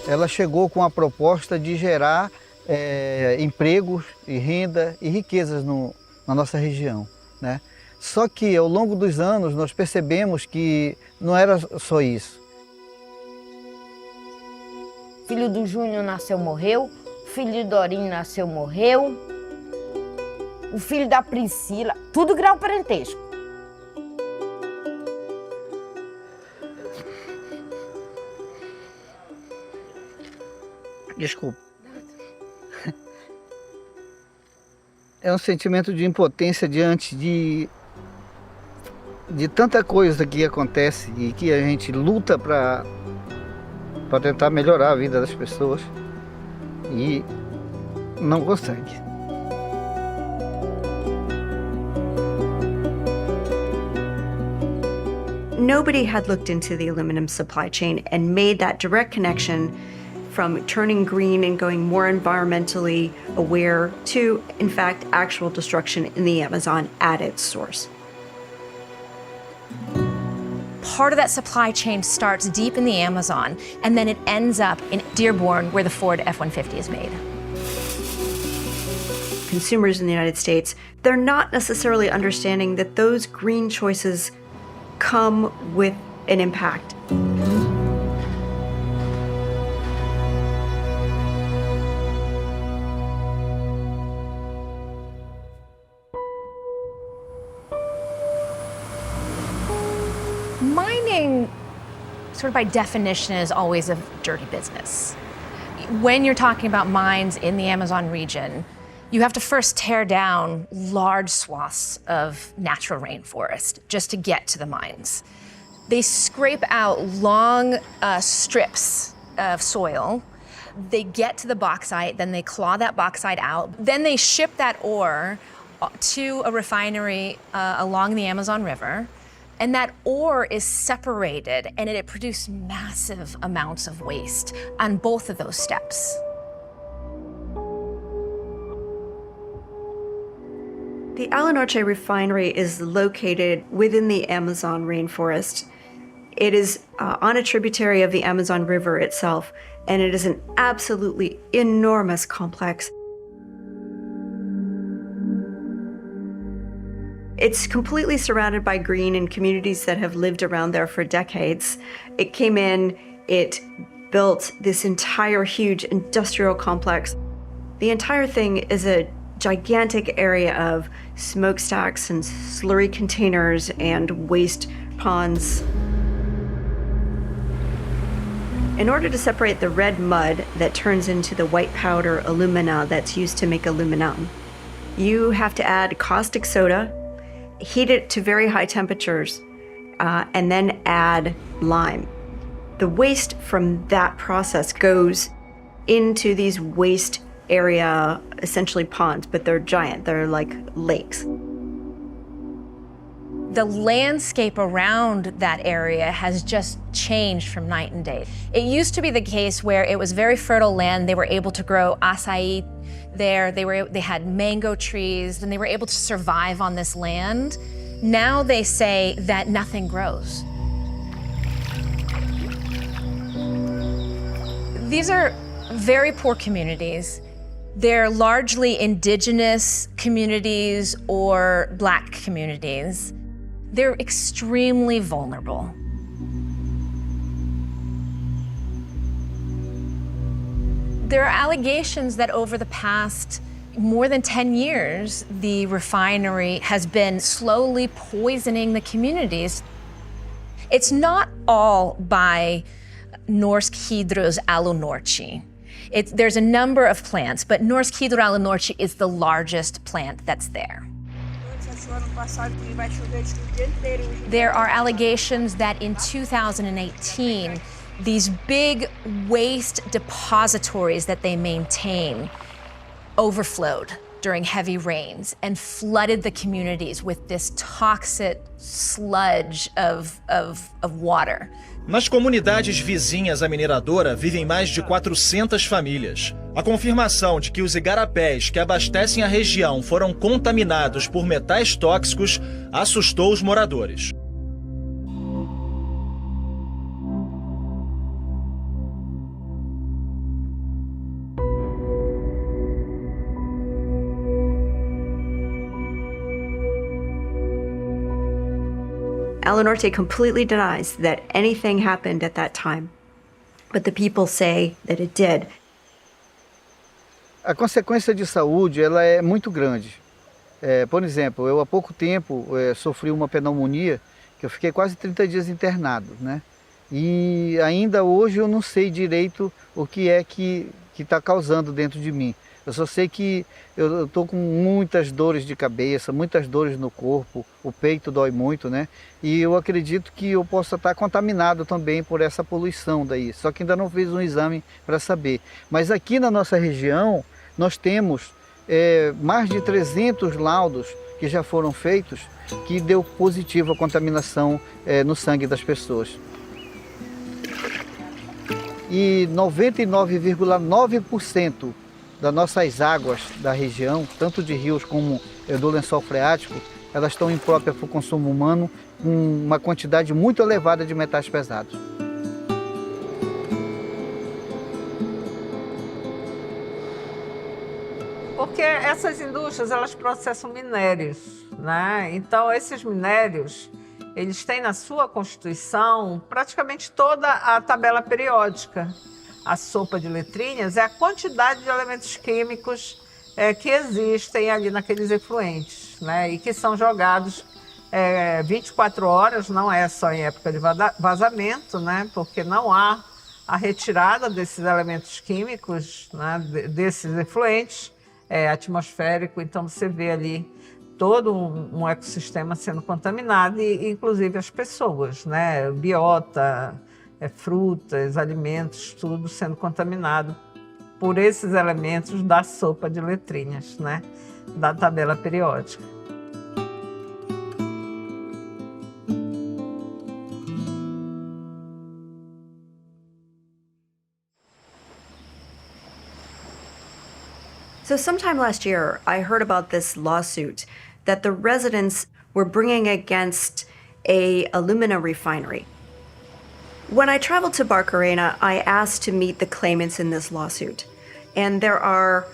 ela chegou com a proposta de gerar empregos e renda e riquezas na nossa região, né? Só que ao longo dos anos nós percebemos que não era só isso. Filho do Júnior nasceu, morreu. Filho de Dorinho nasceu, morreu. O filho da Priscila, tudo grau parentesco. Desculpa. É um sentimento de impotência diante de tanta coisa que acontece e que a gente luta para tentar melhorar a vida das pessoas e não consegue. Nobody had looked into the aluminum supply chain and made that direct connection from turning green and going more environmentally aware to, in fact, actual destruction in the Amazon at its source. Part of that supply chain starts deep in the Amazon, and then it ends up in Dearborn, where the Ford F-150 is made. Consumers in the United States, they're not necessarily understanding that those green choices come with an impact. Mining, sort of by definition, is always a dirty business. When you're talking about mines in the Amazon region, you have to first tear down large swaths of natural rainforest just to get to the mines. They scrape out long strips of soil. They get to the bauxite, then they claw that bauxite out. Then they ship that ore to a refinery along the Amazon River. And that ore is separated, and it produced massive amounts of waste on both of those steps. The Alunorte refinery is located within the Amazon rainforest. It is on a tributary of the Amazon River itself, and it is an absolutely enormous complex. It's completely surrounded by green and communities that have lived around there for decades. It came in, it built this entire huge industrial complex. The entire thing is a gigantic area of smokestacks and slurry containers and waste ponds. In order to separate the red mud that turns into the white powder alumina that's used to make aluminum, you have to add caustic soda, heat it to very high temperatures, and then add lime. The waste from that process goes into these waste area, essentially ponds, but they're giant, they're like lakes. The landscape around that area has just changed from night and day. It used to be the case where it was very fertile land. They were able to grow acai there. They had mango trees, and they were able to survive on this land. Now they say that nothing grows. These are very poor communities. They're largely indigenous communities or Black communities. They're extremely vulnerable. There are allegations that over the past more than 10 years, the refinery has been slowly poisoning the communities. It's not all by Norsk Hydro's Alunorte. There's a number of plants, but Norsk Hydro Alunorte is the largest plant that's there. There are allegations that in 2018, these big waste depositories that they maintain overflowed during heavy rains and flooded the communities with this toxic sludge of water. Nas comunidades vizinhas à mineradora vivem mais de 400 famílias. A confirmação de que os igarapés que abastecem a região foram contaminados por metais tóxicos assustou os moradores. Alanorte completely denies that anything happened at that time, but the people say that it did. A consequência de saúde ela é muito grande. Por exemplo, eu há pouco tempo sofri uma pneumonia, que eu fiquei quase 30 dias internado, né? E ainda hoje eu não sei direito o que é que está causando dentro de mim. Eu só sei que eu estou com muitas dores de cabeça, muitas dores no corpo, o peito dói muito, né? E eu acredito que eu possa estar contaminado também por essa poluição daí. Só que ainda não fiz um exame para saber. Mas aqui na nossa região, nós temos mais de 300 laudos que já foram feitos que deu positivo a contaminação no sangue das pessoas. E 99,9% das nossas águas da região, tanto de rios como do lençol freático, elas estão impróprias para o consumo humano, com uma quantidade muito elevada de metais pesados. Porque essas indústrias, elas processam minérios, né? Então, esses minérios, eles têm na sua constituição praticamente toda a tabela periódica. A sopa de letrinhas é a quantidade de elementos químicos que existem ali naqueles efluentes, né? E que são jogados 24 horas, não é só em época de vazamento, né? Porque não há a retirada desses elementos químicos, né? Desses efluentes atmosférico. Então você vê ali todo um ecossistema sendo contaminado e inclusive as pessoas, né? Biota, frutas, alimentos, tudo sendo contaminado por esses elementos da sopa de letrinhas, né? Da tabela periódica. So sometime last year, I heard about this lawsuit that the residents were bringing against a alumina refinery. When I traveled to Barcarena, I asked to meet the claimants in this lawsuit. And there are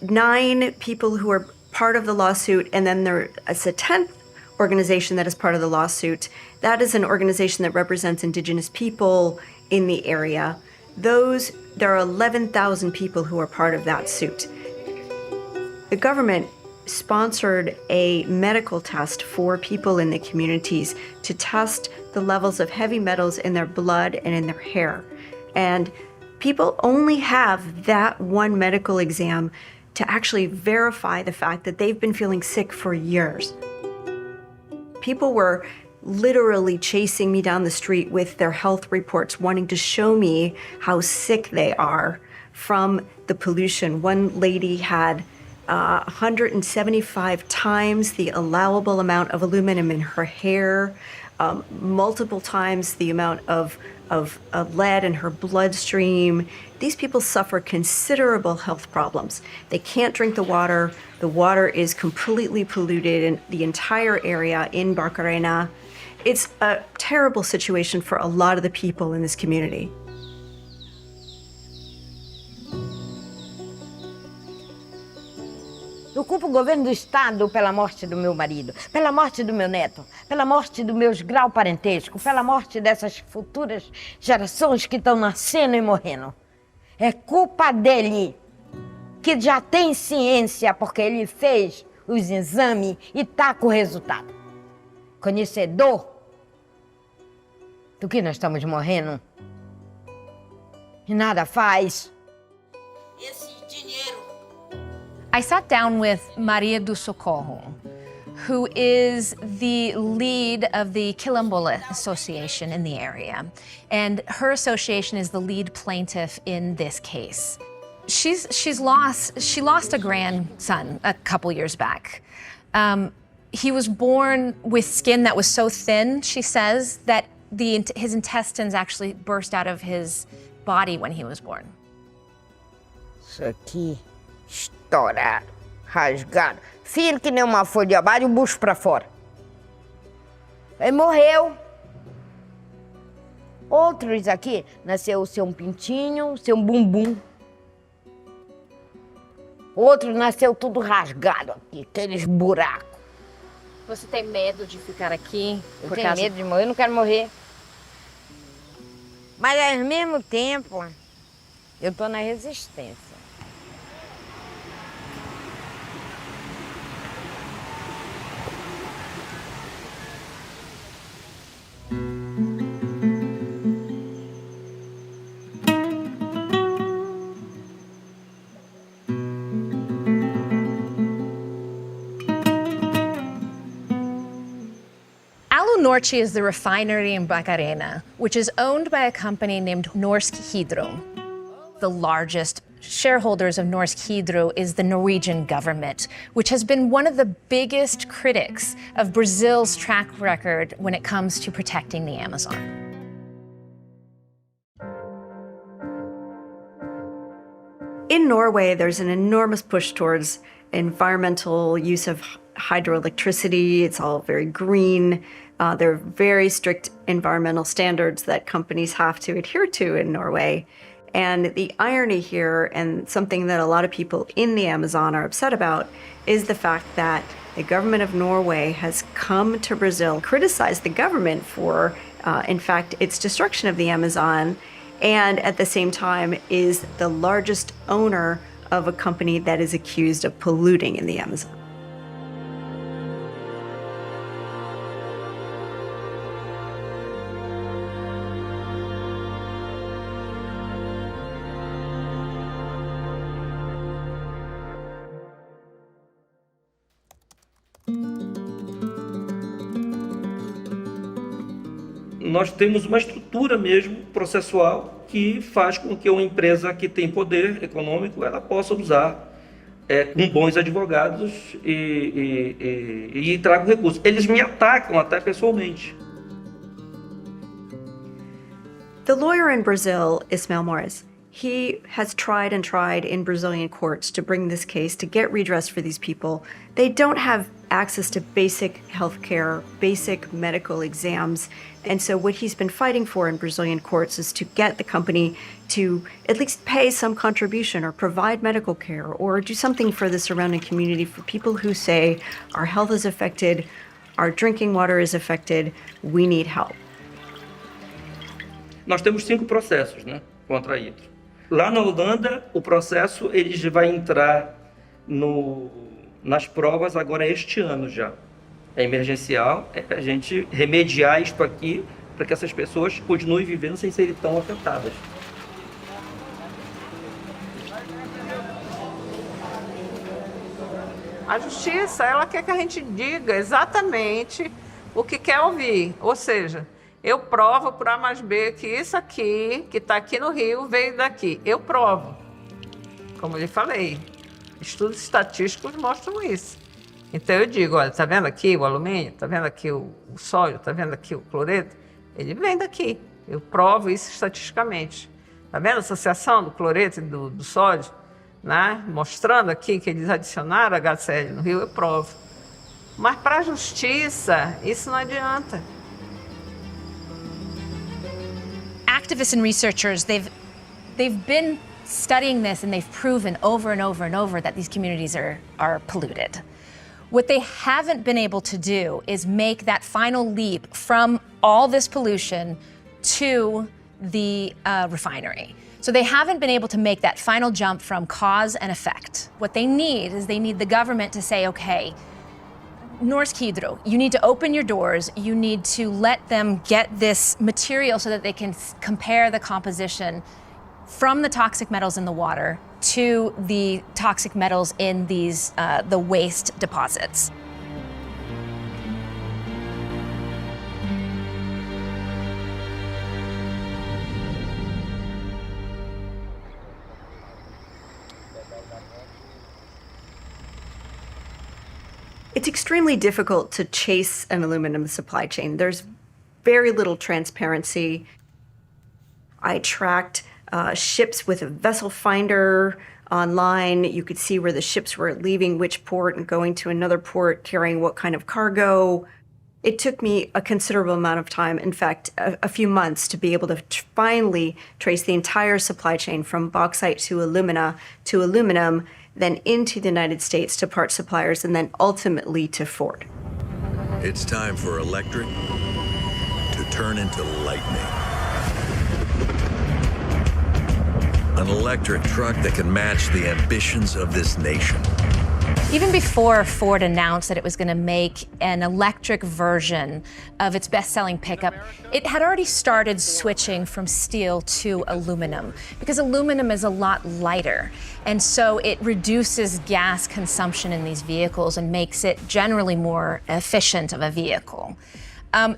9 people who are part of the lawsuit, and then there is a 10th organization that is part of the lawsuit. That is an organization that represents Indigenous people in the area. There are 11,000 people who are part of that suit. The government sponsored a medical test for people in the communities to test the levels of heavy metals in their blood and in their hair. And people only have that one medical exam to actually verify the fact that they've been feeling sick for years. People were literally chasing me down the street with their health reports, wanting to show me how sick they are from the pollution. One lady had 175 times the allowable amount of aluminum in her hair, multiple times the amount of lead in her bloodstream. These people suffer considerable health problems. They can't drink the water. The water is completely polluted in the entire area in Barcarena. It's a terrible situation for a lot of the people in this community. Eu culpo o governo do estado pela morte do meu marido, pela morte do meu neto, pela morte dos meus grau parentesco, pela morte dessas futuras gerações que estão nascendo e morrendo. É culpa dele, que já tem ciência porque ele fez os exames e tá com o resultado. Conhecedor do que nós estamos morrendo e nada faz. Esse dinheiro. I sat down with Maria do Socorro, who is the lead of the Quilombola Association in the area. And her association is the lead plaintiff in this case. She lost a grandson a couple years back. He was born with skin that was so thin, she says, that his intestines actually burst out of his body when he was born. Isso aqui, estourado, rasgado, fino que nem uma folha de abelha e o bucho pra fora. Ele morreu. Outros aqui, nasceu sem um pintinho, sem um bumbum. Outros nasceu tudo rasgado aqui, aqueles buracos. Você tem medo de ficar aqui? Eu tenho medo de morrer, eu não quero morrer. Mas ao mesmo tempo, eu tô na resistência. Norte is the refinery in Barcarena, which is owned by a company named Norsk Hydro. The largest shareholders of Norsk Hydro is the Norwegian government, which has been one of the biggest critics of Brazil's track record when it comes to protecting the Amazon. In Norway, there's an enormous push towards environmental use of hydroelectricity. It's all very green. There are very strict environmental standards that companies have to adhere to in Norway. And the irony here, and something that a lot of people in the Amazon are upset about, is the fact that the government of Norway has come to Brazil, criticized the government for, in fact, its destruction of the Amazon, and at the same time is the largest owner of a company that is accused of polluting in the Amazon. Nós temos uma estrutura mesmo processual que faz com que uma empresa que tem poder econômico ela possa usar com bons advogados e tragam recursos. Eles me atacam até pessoalmente. The lawyer in Brazil, Ismael Moraes, he has tried and tried in Brazilian courts to bring this case, to get redress for these people. They don't have access to basic health care, basic medical exams. And so what he's been fighting for in Brazilian courts is to get the company to at least pay some contribution or provide medical care or do something for the surrounding community for people who say our health is affected, our drinking water is affected, we need help. Nós temos 5 processos, né, contra a Hydro. Lá na Holanda, o processo ele vai entrar nas provas agora este ano já. É emergencial, é a gente remediar isto aqui para que essas pessoas continuem vivendo sem serem tão afetadas. A justiça, ela quer que a gente diga exatamente o que quer ouvir. Ou seja, eu provo por A mais B que isso aqui, que está aqui no Rio, veio daqui. Eu provo. Como eu lhe falei, estudos estatísticos mostram isso. Então eu digo, olha, tá vendo aqui o alumínio? Tá vendo aqui o sódio? Tá vendo aqui o cloreto? Ele vem daqui. Eu provo isso estatisticamente. Tá vendo a associação do cloreto e do sódio? Né? Mostrando aqui que eles adicionaram HCl no Rio, eu provo. Mas para a justiça, isso não adianta. Activists and researchers, they've been studying this and they've proven over and over and over that these communities are polluted. What they haven't been able to do is make that final leap from all this pollution to the refinery. So they haven't been able to make that final jump from cause and effect. What they need is they need the government to say, okay, Norsk Hydro, you need to open your doors, you need to let them get this material so that they can compare the composition from the toxic metals in the water to the toxic metals in these the waste deposits. It's extremely difficult to chase an aluminum supply chain. There's very little transparency. I tracked ships with a vessel finder online. You could see where the ships were leaving which port and going to another port, carrying what kind of cargo. It took me a considerable amount of time, in fact, a few months, to be able to finally trace the entire supply chain from bauxite to alumina to aluminum, then into the United States to part suppliers, and then ultimately to Ford. It's time for electric to turn into lightning. An electric truck that can match the ambitions of this nation. Even before Ford announced that it was going to make an electric version of its best-selling pickup, it had already started switching from steel to aluminum, because aluminum is a lot lighter, and so it reduces gas consumption in these vehicles and makes it generally more efficient of a vehicle.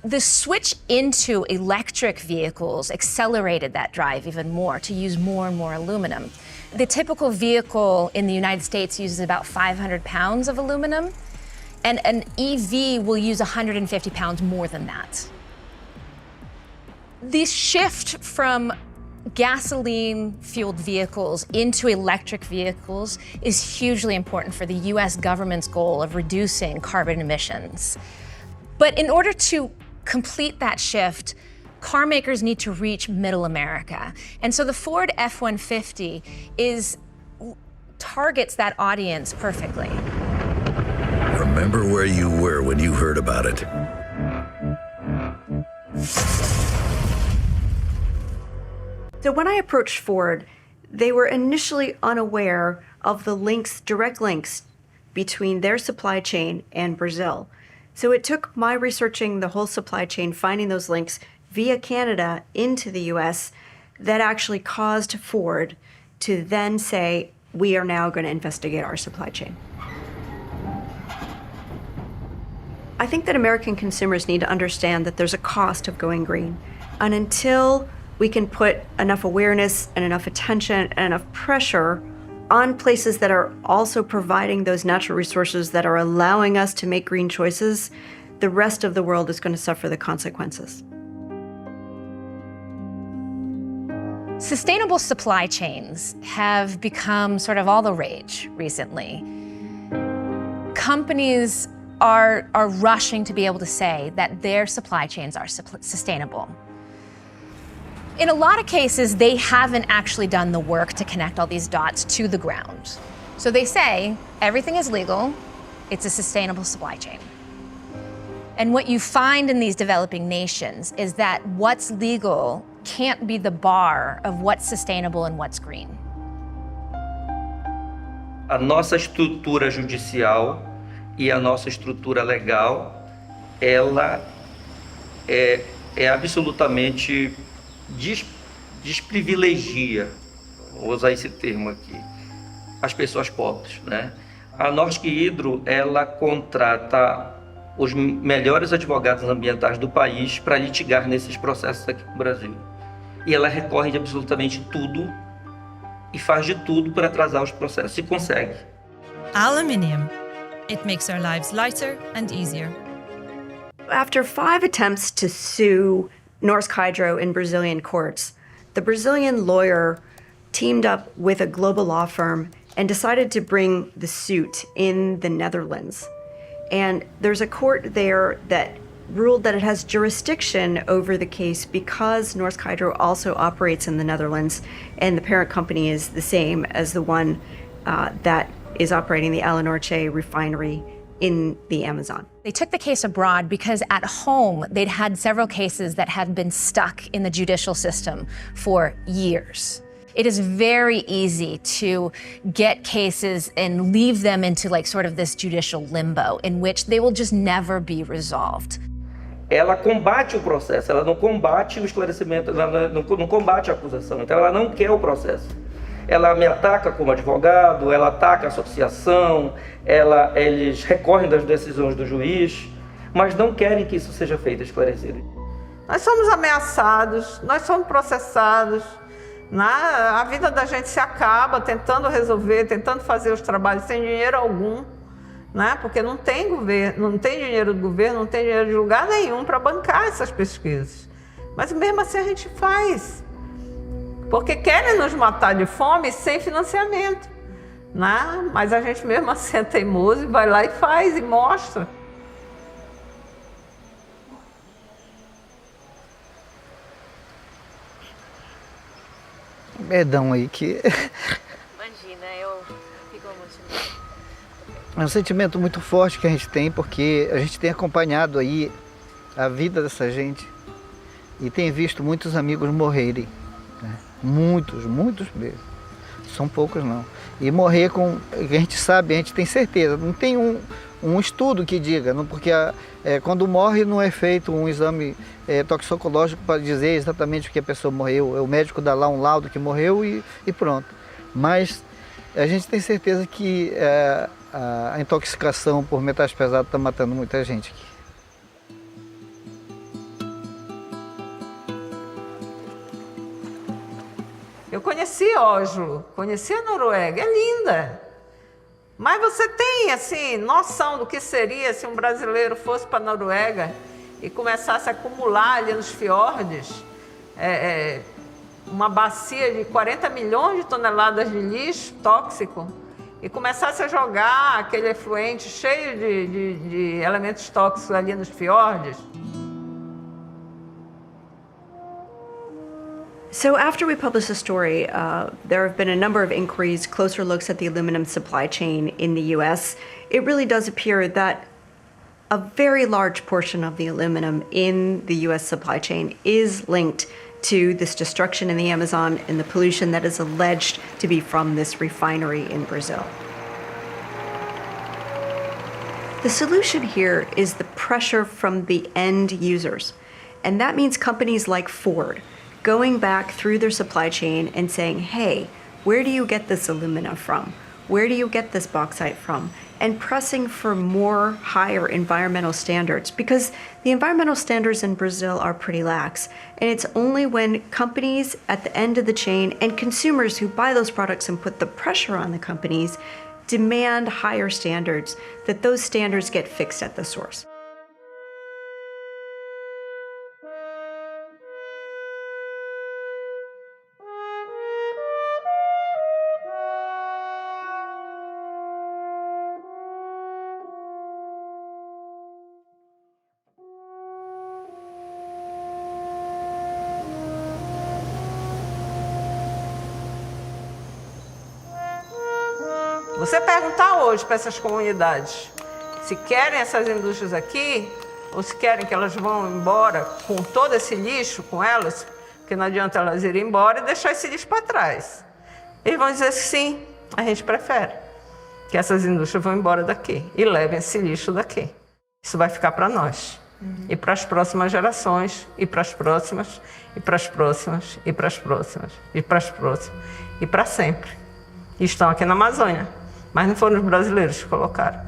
The switch into electric vehicles accelerated that drive even more to use more and more aluminum. The typical vehicle in the United States uses about 500 pounds of aluminum, and an EV will use 150 pounds more than that. The shift from gasoline-fueled vehicles into electric vehicles is hugely important for the US government's goal of reducing carbon emissions. But in order to complete that shift, car makers need to reach middle America. And so the Ford F-150 targets that audience perfectly. Remember where you were when you heard about it. So when I approached Ford, they were initially unaware of the direct links between their supply chain and Brazil. So it took my researching the whole supply chain, finding those links via Canada into the US, that actually caused Ford to then say, we are now going to investigate our supply chain. I think that American consumers need to understand that there's a cost of going green. And until we can put enough awareness and enough attention and enough pressure on places that are also providing those natural resources that are allowing us to make green choices, the rest of the world is going to suffer the consequences. Sustainable supply chains have become sort of all the rage recently. Companies are rushing to be able to say that their supply chains are sustainable. In a lot of cases, they haven't actually done the work to connect all these dots to the ground. So they say, everything is legal, it's a sustainable supply chain. And what you find in these developing nations is that what's legal can't be the bar of what's sustainable and what's green. A nossa estrutura judicial e a nossa estrutura legal, ela é absolutamente desprivilegia, vou usar esse termo aqui, as pessoas pobres, né? A Norsk Hydro, ela contrata os melhores advogados ambientais do país para litigar nesses processos aqui no Brasil. E ela recorre de absolutamente tudo e faz de tudo para atrasar os processos, e consegue. Aluminium. It makes our lives lighter and easier. After 5 attempts to sue Norsk Hydro in Brazilian courts, the Brazilian lawyer teamed up with a global law firm and decided to bring the suit in the Netherlands. And there's a court there that ruled that it has jurisdiction over the case because Norsk Hydro also operates in the Netherlands, and the parent company is the same as the one that is operating the Alunorte refinery in the Amazon. They took the case abroad because at home they'd had several cases that had been stuck in the judicial system for years. It is very easy to get cases and leave them into like sort of this judicial limbo in which they will just never be resolved. Ela combate o processo, ela não combate o esclarecimento, ela não combate a acusação, então ela não quer o processo. Ela me ataca como advogado, ela ataca a associação, eles recorrem das decisões do juiz, mas não querem que isso seja feito, esclarecido. Nós somos ameaçados, nós somos processados, né? A vida da gente se acaba tentando resolver, tentando fazer os trabalhos sem dinheiro algum, né? Porque não tem governo, não tem dinheiro do governo, não tem dinheiro de lugar nenhum para bancar essas pesquisas. Mas mesmo assim a gente faz. Porque querem nos matar de fome sem financiamento, né? Mas a gente mesmo assim é teimoso e vai lá e faz e mostra. Perdão aí que... Imagina, eu fico emocionada. É um sentimento muito forte que a gente tem, porque a gente tem acompanhado aí a vida dessa gente e tem visto muitos amigos morrerem, né? Muitos mesmo. São poucos não. E morrer com, a gente sabe, a gente tem certeza, não tem um estudo que diga, não, porque quando morre não é feito um exame toxicológico para dizer exatamente o que a pessoa morreu, o médico dá lá um laudo que morreu e pronto. Mas a gente tem certeza que a intoxicação por metais pesados está matando muita gente aqui. Eu conheci Oslo, conheci a Noruega, é linda. Mas você tem, assim, noção do que seria se um brasileiro fosse para a Noruega e começasse a acumular ali nos fiordes uma bacia de 40 milhões de toneladas de lixo tóxico e começasse a jogar aquele efluente cheio de elementos tóxicos ali nos fiordes? So after we published the story, there have been a number of inquiries, closer looks at the aluminum supply chain in the US. It really does appear that a very large portion of the aluminum in the US supply chain is linked to this destruction in the Amazon and the pollution that is alleged to be from this refinery in Brazil. The solution here is the pressure from the end users. And that means companies like Ford going back through their supply chain and saying, hey, where do you get this alumina from? Where do you get this bauxite from? And pressing for more higher environmental standards, because the environmental standards in Brazil are pretty lax. And it's only when companies at the end of the chain and consumers who buy those products and put the pressure on the companies demand higher standards that those standards get fixed at the source. Você perguntar hoje para essas comunidades se querem essas indústrias aqui ou se querem que elas vão embora com todo esse lixo com elas, porque não adianta elas irem embora e deixar esse lixo para trás. Eles vão dizer sim, a gente prefere que essas indústrias vão embora daqui e levem esse lixo daqui. Isso vai ficar para nós. E para as próximas gerações, e para as próximas, e para as próximas, e para as próximas, e para as próximas, e para sempre. E estão aqui na Amazônia. Mas não foram os brasileiros que colocaram.